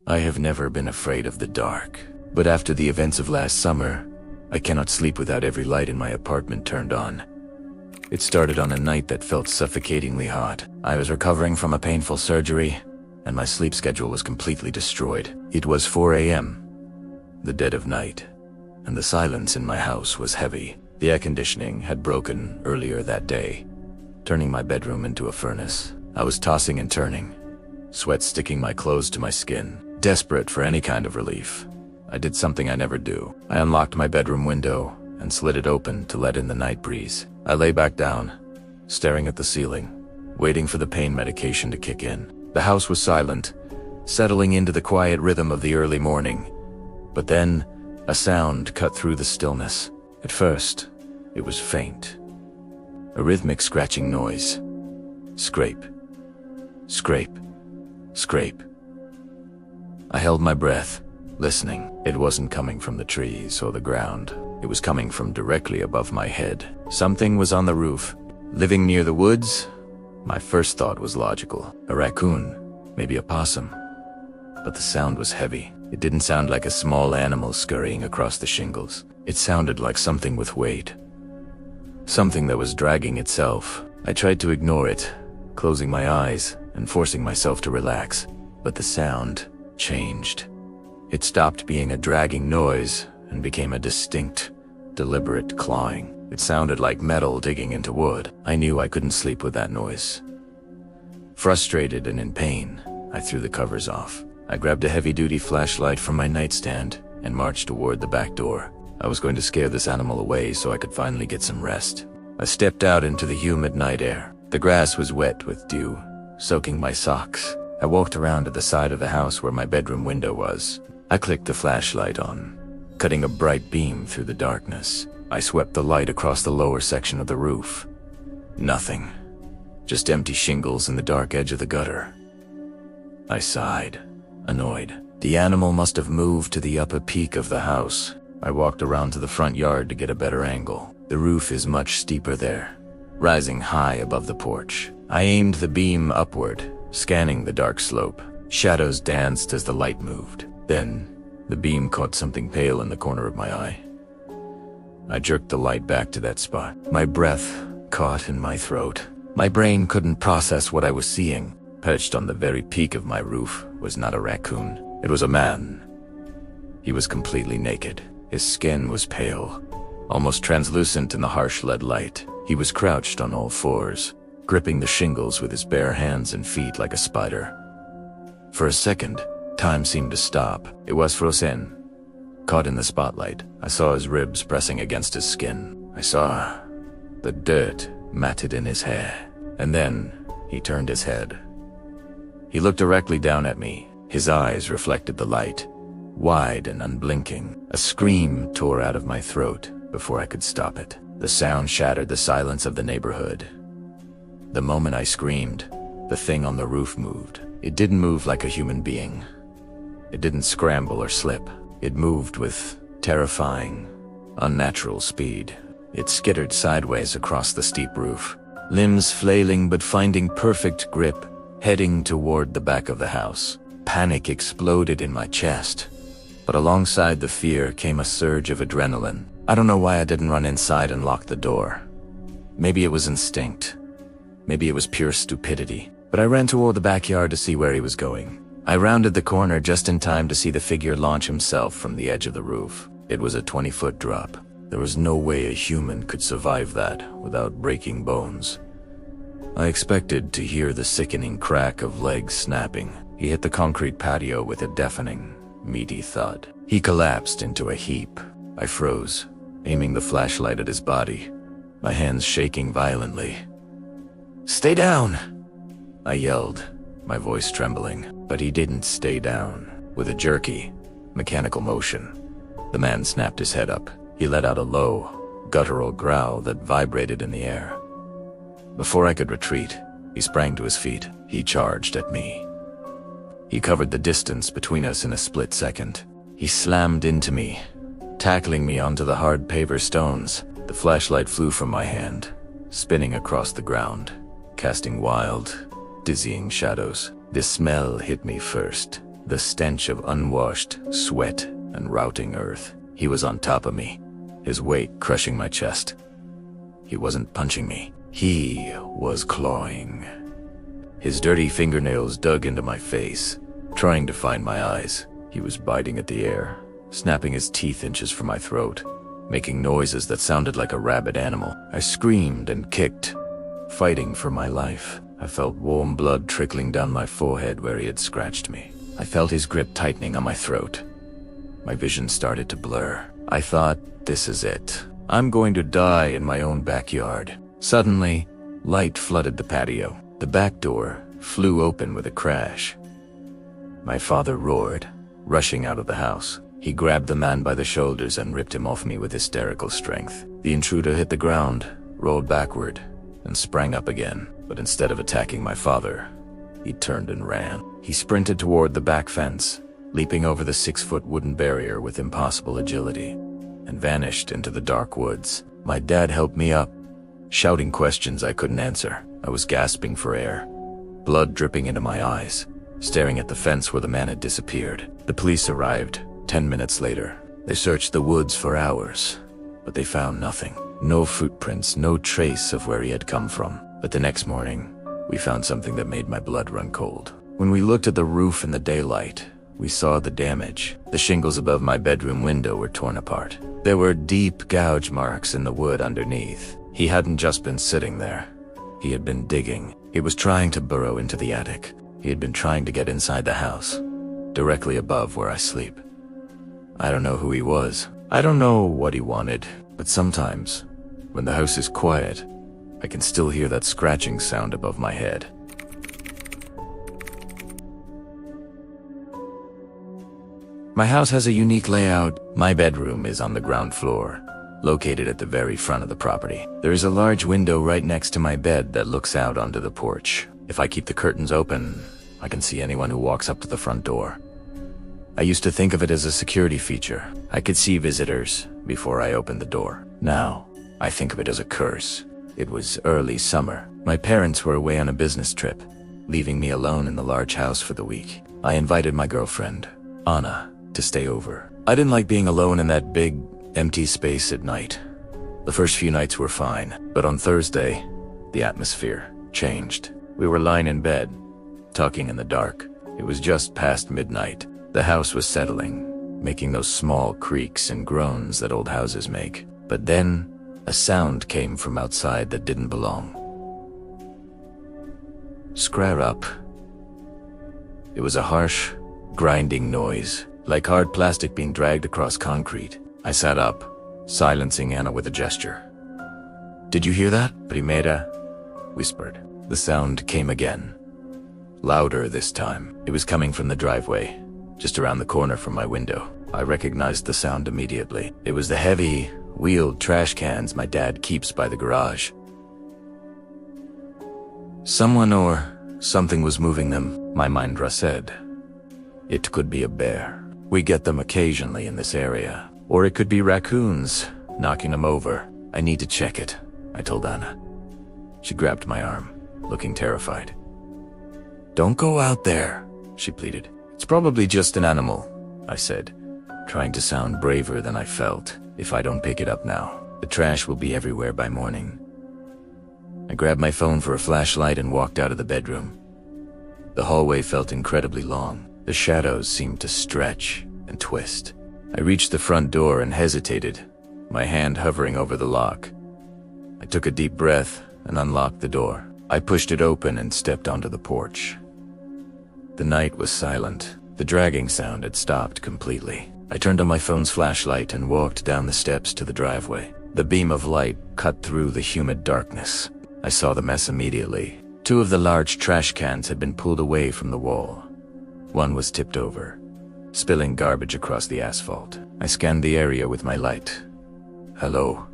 I have never been afraid of the dark, but after the events of last summer, I cannot sleep without every light in my apartment turned on. It started on a night that felt suffocatingly hot. I was recovering from a painful surgery, and my sleep schedule was completely destroyed. It was 4 a.m., the dead of night, and the silence in my house was heavy. The air conditioning had broken earlier that day, turning my bedroom into a furnace. I was tossing and turning, sweat sticking my clothes to my skin, desperate for any kind of relief. I did something I never do. I unlocked my bedroom window and slid it open to let in the night breeze. I lay back down, staring at the ceiling, waiting for the pain medication to kick in. The house was silent, settling into the quiet rhythm of the early morning. But then, a sound cut through the stillness. At first, it was faint. A rhythmic scratching noise. Scrape. Scrape. Scrape. I held my breath, listening. It wasn't coming from the trees or the ground. It was coming from directly above my head. Something was on the roof. Living near the woods, my first thought was logical. A raccoon, maybe a possum. But the sound was heavy. It didn't sound like a small animal scurrying across the shingles. It sounded like something with weight. Something that was dragging itself. I tried to ignore it, closing my eyes and forcing myself to relax. But the sound changed. It stopped being a dragging noise and became a distinct, deliberate clawing. It sounded like metal digging into wood. I knew I couldn't sleep with that noise. Frustrated and in pain, I threw the covers off. I grabbed a heavy-duty flashlight from my nightstand and marched toward the back door. I was going to scare this animal away so I could finally get some rest. I stepped out into the humid night air. The grass was wet with dew, soaking my socks. I walked around to the side of the house where my bedroom window was. I clicked the flashlight on, cutting a bright beam through the darkness. I swept the light across the lower section of the roof. Nothing. Just empty shingles and the dark edge of the gutter. I sighed, annoyed. The animal must have moved to the upper peak of the house. I walked around to the front yard to get a better angle. The roof is much steeper there, rising high above the porch. I aimed the beam upward, scanning the dark slope. Shadows danced as the light moved. Then, the beam caught something pale in the corner of my eye. I jerked the light back to that spot. My breath caught in my throat. My brain couldn't process what I was seeing. Perched on the very peak of my roof was not a raccoon. It was a man. He was completely naked. His skin was pale, almost translucent in the harsh LED light. He was crouched on all fours, gripping the shingles with his bare hands and feet like a spider. For a second, time seemed to stop. It was frozen. Caught in the spotlight, I saw his ribs pressing against his skin. I saw the dirt matted in his hair. And then, he turned his head. He looked directly down at me. His eyes reflected the light, wide and unblinking. A scream tore out of my throat before I could stop it. The sound shattered the silence of the neighborhood. The moment I screamed, the thing on the roof moved. It didn't move like a human being. It didn't scramble or slip. It moved with terrifying, unnatural speed. It skittered sideways across the steep roof, limbs flailing but finding perfect grip, heading toward the back of the house. Panic exploded in my chest, but alongside the fear came a surge of adrenaline. I don't know why I didn't run inside and lock the door. Maybe it was instinct. Maybe it was pure stupidity. But I ran toward the backyard to see where he was going. I rounded the corner just in time to see the figure launch himself from the edge of the roof. It was a 20-foot drop. There was no way a human could survive that without breaking bones. I expected to hear the sickening crack of legs snapping. He hit the concrete patio with a deafening, meaty thud. He collapsed into a heap. I froze, aiming the flashlight at his body, my hands shaking violently. "Stay down!" I yelled, my voice trembling. But he didn't stay down. With a jerky, mechanical motion, the man snapped his head up. He let out a low, guttural growl that vibrated in the air. Before I could retreat, he sprang to his feet. He charged at me. He covered the distance between us in a split second. He slammed into me, tackling me onto the hard paver stones. The flashlight flew from my hand, spinning across the ground, casting wild, dizzying shadows. The smell hit me first. the stench of unwashed sweat and rotting earth. He was on top of me, his weight crushing my chest. He wasn't punching me. He was clawing. His dirty fingernails dug into my face, trying to find my eyes. He was biting at the air, snapping his teeth inches from my throat, making noises that sounded like a rabid animal. I screamed and kicked, fighting for my life. I felt warm blood trickling down my forehead where he had scratched me. I felt his grip tightening on my throat. My vision started to blur. I thought, this is it. I'm going to die in my own backyard. Suddenly, light flooded the patio. The back door flew open with a crash. My father roared, rushing out of the house. He grabbed the man by the shoulders and ripped him off me with hysterical strength. The intruder hit the ground, rolled backward, and sprang up again. But instead of attacking my father, he turned and ran. He sprinted toward the back fence, leaping over the 6-foot wooden barrier with impossible agility, and vanished into the dark woods. My dad helped me up, shouting questions I couldn't answer. I was gasping for air, blood dripping into my eyes, staring at the fence where the man had disappeared. The police arrived 10 minutes later. They searched the woods for hours, but they found nothing. No footprints, no trace of where he had come from. But the next morning, we found something that made my blood run cold. When we looked at the roof in the daylight, we saw the damage. The shingles above my bedroom window were torn apart. There were deep gouge marks in the wood underneath. He hadn't just been sitting there. He had been digging. He was trying to burrow into the attic. He had been trying to get inside the house, directly above where I sleep. I don't know who he was. I don't know what he wanted, but sometimes, when the house is quiet, I can still hear that scratching sound above my head. My house has a unique layout. My bedroom is on the ground floor, located at the very front of the property. There is a large window right next to my bed that looks out onto the porch. If I keep the curtains open, I can see anyone who walks up to the front door. I used to think of it as a security feature. I could see visitors before I opened the door. Now, I think of it as a curse. It was early summer. My parents were away on a business trip, leaving me alone in the large house for the week. I invited my girlfriend, Anna, to stay over. I didn't like being alone in that big, empty space at night. The first few nights were fine, but on Thursday, the atmosphere changed. We were lying in bed, talking in the dark. It was just past midnight. The house was settling, making those small creaks and groans that old houses make. But then, a sound came from outside that didn't belong. Scrar up. It was a harsh, grinding noise, like hard plastic being dragged across concrete. I sat up, silencing Anna with a gesture. "Did you hear that?" Primera whispered. The sound came again. Louder this time. It was coming from the driveway, just around the corner from my window. I recognized the sound immediately. It was the heavy, wheeled trash cans my dad keeps by the garage. Someone or something was moving them, my mind said. It could be a bear. We get them occasionally in this area. Or it could be raccoons, knocking them over. I need to check it, I told Anna. She grabbed my arm, looking terrified. "Don't go out there," she pleaded. "It's probably just an animal," I said, trying to sound braver than I felt. "If I don't pick it up now, the trash will be everywhere by morning." I grabbed my phone for a flashlight and walked out of the bedroom. The hallway felt incredibly long. The shadows seemed to stretch and twist. I reached the front door and hesitated, my hand hovering over the lock. I took a deep breath and unlocked the door. I pushed it open and stepped onto the porch. The night was silent. The dragging sound had stopped completely. I turned on my phone's flashlight and walked down the steps to the driveway. The beam of light cut through the humid darkness. I saw the mess immediately. 2 of the large trash cans had been pulled away from the wall. One was tipped over, spilling garbage across the asphalt. I scanned the area with my light. "Hello,"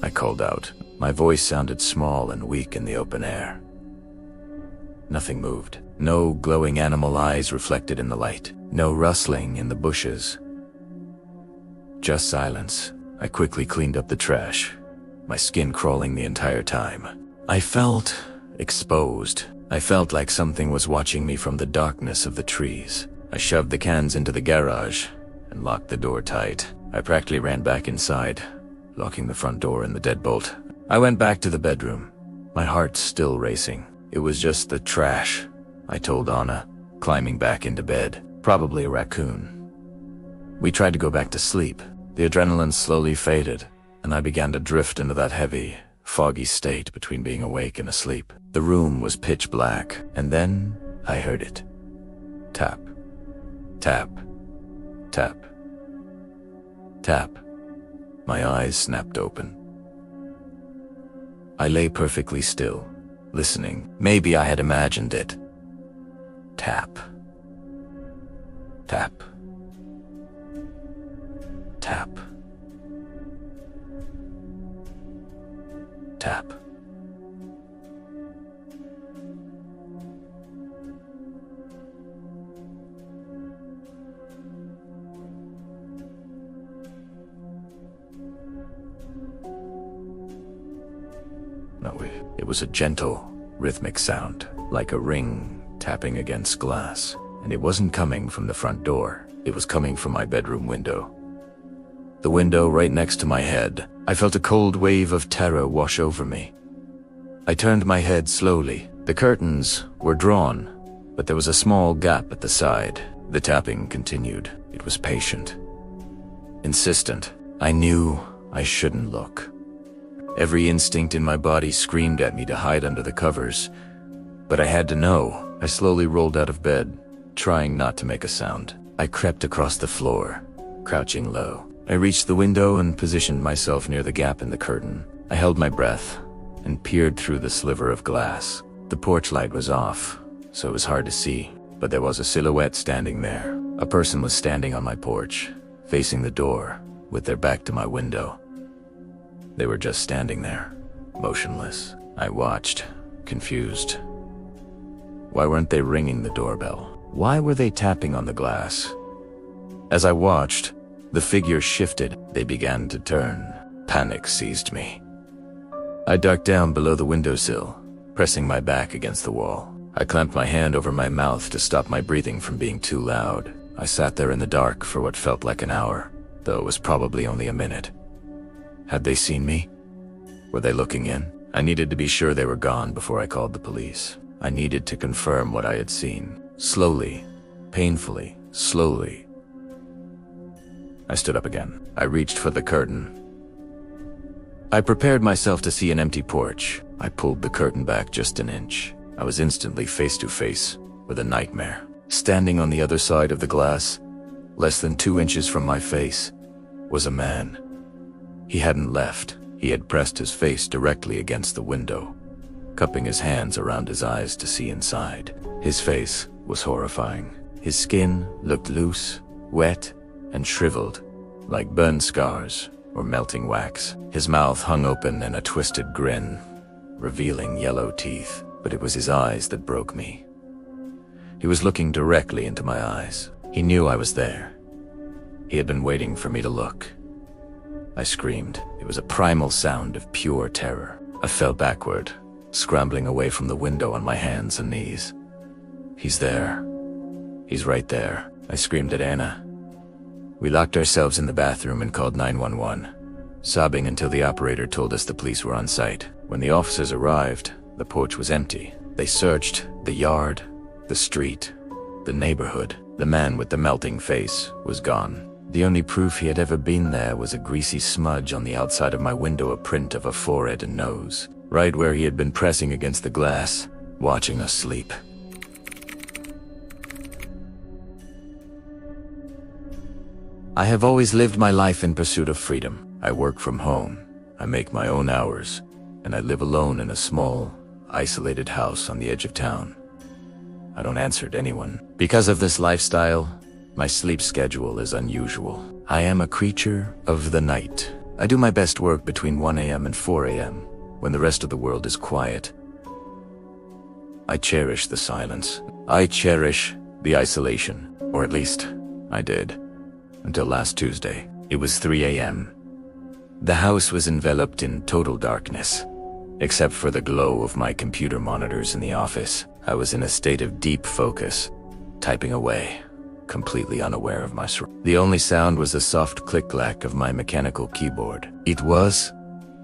I called out. My voice sounded small and weak in the open air. Nothing moved. No glowing animal eyes reflected in the light. No rustling in the bushes. Just silence. I quickly cleaned up the trash, my skin crawling the entire time. I felt exposed. I felt like something was watching me from the darkness of the trees. I shoved the cans into the garage and locked the door tight. I practically ran back inside, locking the front door and the deadbolt. I went back to the bedroom, my heart still racing. It was just the trash, I told Anna, climbing back into bed. Probably a raccoon. We tried to go back to sleep. The adrenaline slowly faded, and I began to drift into that heavy, foggy state between being awake and asleep. The room was pitch black, and then I heard it. Tap, tap, tap, tap. My eyes snapped open. I lay perfectly still, listening. Maybe I had imagined it. Tap, tap, tap, tap. No, it was a gentle, rhythmic sound, like a ring tapping against glass. And it wasn't coming from the front door. It was coming from my bedroom window. The window right next to my head. I felt a cold wave of terror wash over me. I turned my head slowly. The curtains were drawn, but there was a small gap at the side. The tapping continued. It was patient, insistent. I knew I shouldn't look. Every instinct in my body screamed at me to hide under the covers, but I had to know. I slowly rolled out of bed, trying not to make a sound. I crept across the floor, crouching low. I reached the window and positioned myself near the gap in the curtain. I held my breath and peered through the sliver of glass. The porch light was off, so it was hard to see, but there was a silhouette standing there. A person was standing on my porch, facing the door, with their back to my window. They were just standing there, motionless. I watched, confused. Why weren't they ringing the doorbell? Why were they tapping on the glass? As I watched, the figure shifted. They began to turn. Panic seized me. I ducked down below the windowsill, pressing my back against the wall. I clamped my hand over my mouth to stop my breathing from being too loud. I sat there in the dark for what felt like an hour, though it was probably only a minute. Had they seen me? Were they looking in? I needed to be sure they were gone before I called the police. I needed to confirm what I had seen. Slowly, painfully, slowly. I stood up again. I reached for the curtain. I prepared myself to see an empty porch. I pulled the curtain back just an inch. I was instantly face to face with a nightmare. Standing on the other side of the glass, less than 2 inches from my face, was a man. He hadn't left. He had pressed his face directly against the window, cupping his hands around his eyes to see inside. His face was horrifying. His skin looked loose, wet, and shriveled, like burned scars or melting wax. His mouth hung open in a twisted grin, revealing yellow teeth, but it was his eyes that broke me. He was looking directly into my eyes. He knew I was there. He had been waiting for me to look. I screamed. It was a primal sound of pure terror. I fell backward, scrambling away from the window on my hands and knees. He's there. He's right there. I screamed at Anna. We locked ourselves in the bathroom and called 911, sobbing until the operator told us the police were on site. When the officers arrived, the porch was empty. They searched the yard, the street, the neighborhood. The man with the melting face was gone. The only proof he had ever been there was a greasy smudge on the outside of my window, a print of a forehead and nose, right where he had been pressing against the glass, watching us sleep. I have always lived my life in pursuit of freedom. I work from home, I make my own hours, and I live alone in a small, isolated house on the edge of town. I don't answer to anyone. Because of this lifestyle, my sleep schedule is unusual. I am a creature of the night. I do my best work between 1 a.m. and 4 a.m., when the rest of the world is quiet. I cherish the silence. I cherish the isolation, or at least, I did. Until last Tuesday. It was 3 a.m. The house was enveloped in total darkness, except for the glow of my computer monitors in the office. I was in a state of deep focus, typing away, completely unaware of my surroundings. The only sound was the soft click-clack of my mechanical keyboard. It was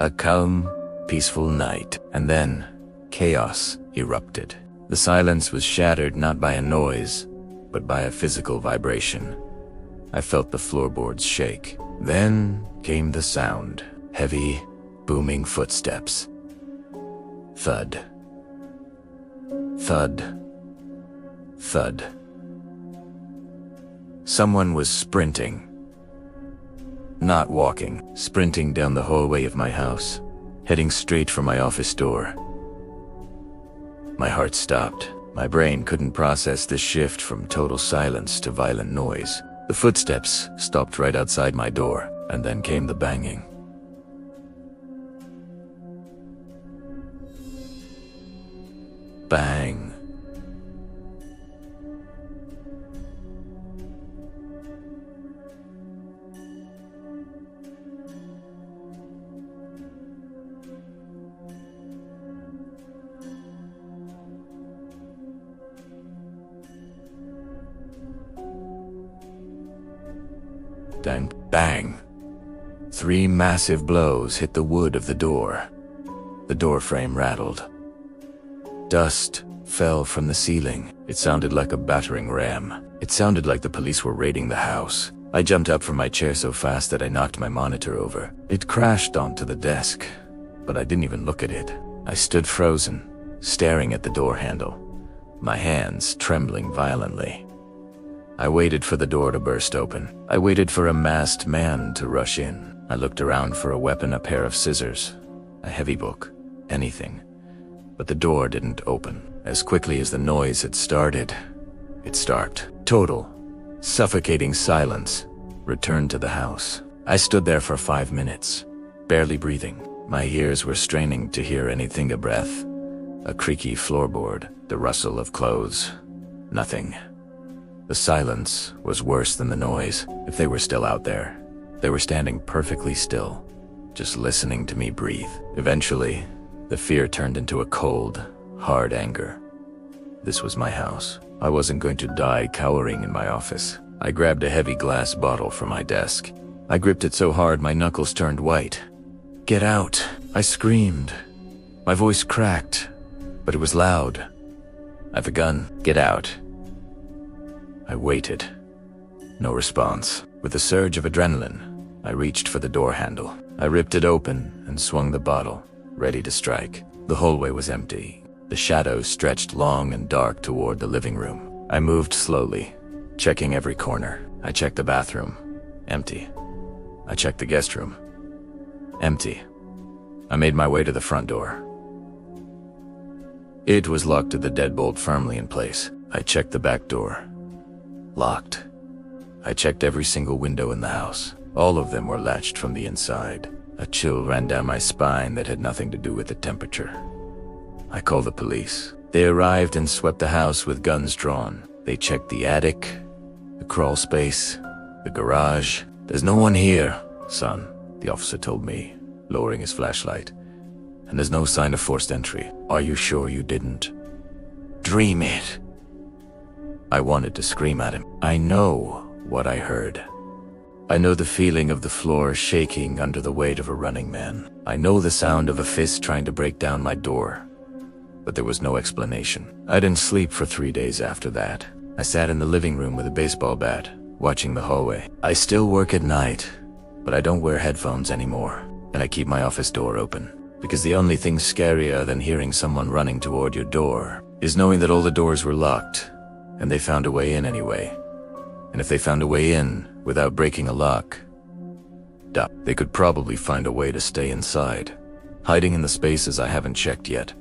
a calm, peaceful night, and then chaos erupted. The silence was shattered not by a noise, but by a physical vibration. I felt the floorboards shake. Then came the sound. Heavy, booming footsteps. Thud. Thud. Thud. Someone was sprinting. Not walking, sprinting down the hallway of my house, heading straight for my office door. My heart stopped. My brain couldn't process the shift from total silence to violent noise. The footsteps stopped right outside my door, and then came the banging. Bang. Bang, bang. 3 massive blows hit the wood of the door. The door frame rattled. Dust fell from the ceiling. It sounded like a battering ram. It sounded like the police were raiding the house. I jumped up from my chair so fast that I knocked my monitor over. It crashed onto the desk, but I didn't even look at it. I stood frozen, staring at the door handle, my hands trembling violently. I waited for the door to burst open. I waited for a masked man to rush in. I looked around for a weapon, a pair of scissors, a heavy book, anything. But the door didn't open. As quickly as the noise had started, it stopped. Total, suffocating silence returned to the house. I stood there for 5 minutes, barely breathing. My ears were straining to hear anything, a breath, a creaky floorboard, the rustle of clothes. Nothing. The silence was worse than the noise. If they were still out there, they were standing perfectly still, just listening to me breathe. Eventually, the fear turned into a cold, hard anger. This was my house. I wasn't going to die cowering in my office. I grabbed a heavy glass bottle from my desk. I gripped it so hard my knuckles turned white. "Get out!" I screamed. My voice cracked, but it was loud. "I've a gun. Get out." I waited. No response. With a surge of adrenaline, I reached for the door handle. I ripped it open and swung the bottle, ready to strike. The hallway was empty. The shadows stretched long and dark toward the living room. I moved slowly, checking every corner. I checked the bathroom. Empty. I checked the guest room. Empty. I made my way to the front door. It was locked to the deadbolt firmly in place. I checked the back door. Locked. I checked every single window in the house. All of them were latched from the inside. A chill ran down my spine that had nothing to do with the temperature. I called the police. They arrived and swept the house with guns drawn. They checked the attic, the crawl space, the garage. "There's no one here, son," the officer told me, lowering his flashlight. "And there's no sign of forced entry. Are you sure you didn't dream it?" I wanted to scream at him. I know what I heard. I know the feeling of the floor shaking under the weight of a running man. I know the sound of a fist trying to break down my door. But there was no explanation. I didn't sleep for 3 days after that. I sat in the living room with a baseball bat, watching the hallway. I still work at night, but I don't wear headphones anymore. And I keep my office door open. Because the only thing scarier than hearing someone running toward your door is knowing that all the doors were locked, and they found a way in anyway. And if they found a way in without breaking a lock, they could probably find a way to stay inside, hiding in the spaces I haven't checked yet.